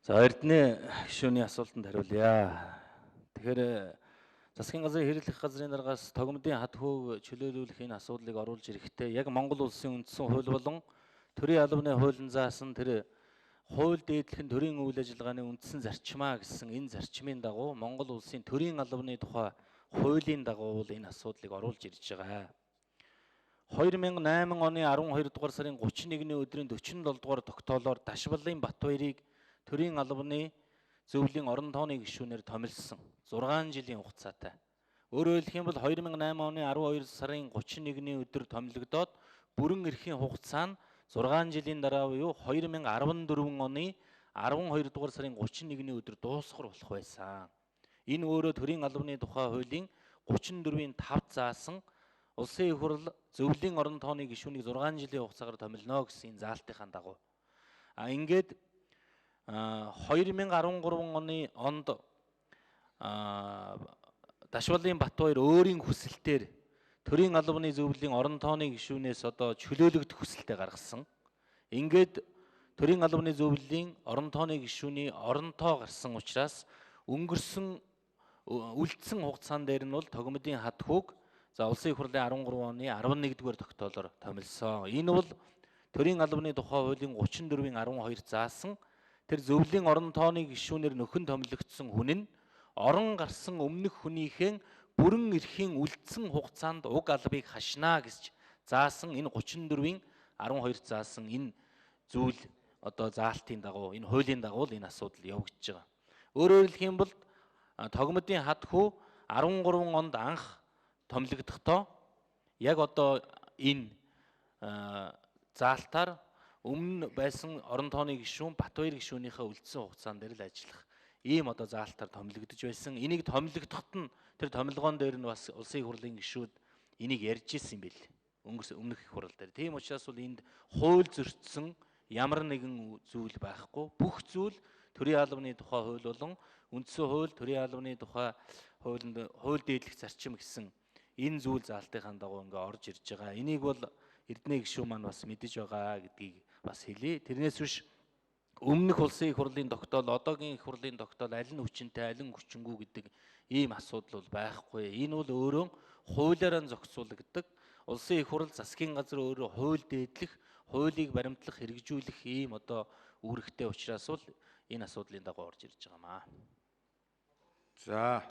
За Эрдэнэ гишүүний асуултанд хариулъя. Тэгэхээр засгийн газрын хэрэглэх газрын даргаас тогмодын хад хөөг чөлөөлүүлэх энэ асуудлыг оруулж ирэхдээ яг Монгол улсын үндсэн хууль болон төрийн албаны хуулийн заасан тэр хууль дээдлэх нь төрийн үйл ажиллагааны үндсэн зарчмаа гэсэн энэ зарчмын дагуу Монгол улсын төрийн албаны тухай хуулийн дагуу энэ асуудлыг оруулж ирж байгаа. 2008 оны 12 дугаар сарын 31-ний өдрийн 47 дугаар тогтоолоор Дашвалын Батбаярыг төрийн албаны зөвлөлийн орон тооны гишүүнээр томилсон 6 жилийн хугацаатай. Өөрөөр хэлэх юм бол 2008 оны 12 сарын 31-ний өдөр томилогдоод бүрэн эрхийн хугацаа нь 6 жилийн дараа буюу 2014 оны 12 дугаар сарын 31-ний өдөр дуусгар болох байсан. Энэ өөрөө төрийн албаны тухай хуулийн 34-ийн 5 заасан улсын их хурл зөвлөлийн орон тооны гишүүнийг 6 жилийн хугацаагаар томилно гэсэн заалтынхаа дагуу. Ингээд 2013 онд Дашвалын Батбаяр өөрийн хүсэлтээр төрийн албаны зөвлөлийн орон тооны гишүүнээс одоо чөлөөлөгдөх хүсэлтэд гаргасан. Ингээд төрийн албаны зөвлөлийн орон тооны гишүүний оронтоо гарсан учраас өнгөрсөн үлдсэн хугацаан дээр нь бол тогмодын хад хөөг за улсын их хурлын 13 оны 11-р тогтоолоор томилсон. Энэ бол төрийн албаны тухай хуулийн 34-ийн 12 заасан тэр зөвлөлийн орон тооны гишүүнээр нөхөн томилогдсон хүн нь орон гарсан өмнөх хүнийхэн бүрэн эрхийн үлдсэн хугацаанд уг албыг хашнаа гэж заасан энэ 34-ийн 12 заасан энэ зүйл одоо заалтын дагуу энэ хуулийн дагуу энэ асуудал явагдаж байгаа. Өөрөөр хэлэх юм бол тогмодын хад хүү 13 онд анх томилогдохдоо яг одоо энэ заалтаар өмнө байсан орон тооны гишүүн Батбаяр гишүүнийхээ үлдсэн хугацаан дээр л ажиллах ийм одоо заалтаар томилогдож байсан. Энийг томилогдоход нь тэр томилгоон дээр нь бас улсын их хурлын гишүүд энийг ярьж ирсэн юм бэл. Өмнөх их хурл дээр. Тийм учраас бол энд хууль зөрчсөн ямар нэгэн зүйл байхгүй. Бүх зүйл төрийн албаны тухай хууль болон үндсэн хууль, төрийн албаны тухай хууль дээдлэх зарчим гэсэн энэ зүйл заалтынхаа дагуу ингээ орж ирж байгаа. Энийг бол Эрдэнэ гишүүн маань бас мэдэж байгаа гэдгийг бас хэлье. Тэрнээс биш өмнөх улсын их хурлын тогтоол, одоогийн их хурлын тогтоол аль нь хүчинтэй, аль нь хүчингүй гэдэг ийм асуудал бол байхгүй. Энэ бол өөрөө хуулиараа зохицуулагддаг. Улсын их хурл засгийн газар өөрөө хууль дээдлэх, хуулийг баримтлах, хэрэгжүүлэх ийм одоо үүрэгтэй учраас бол энэ асуудлын дагуу орж ирж байгаамаа. За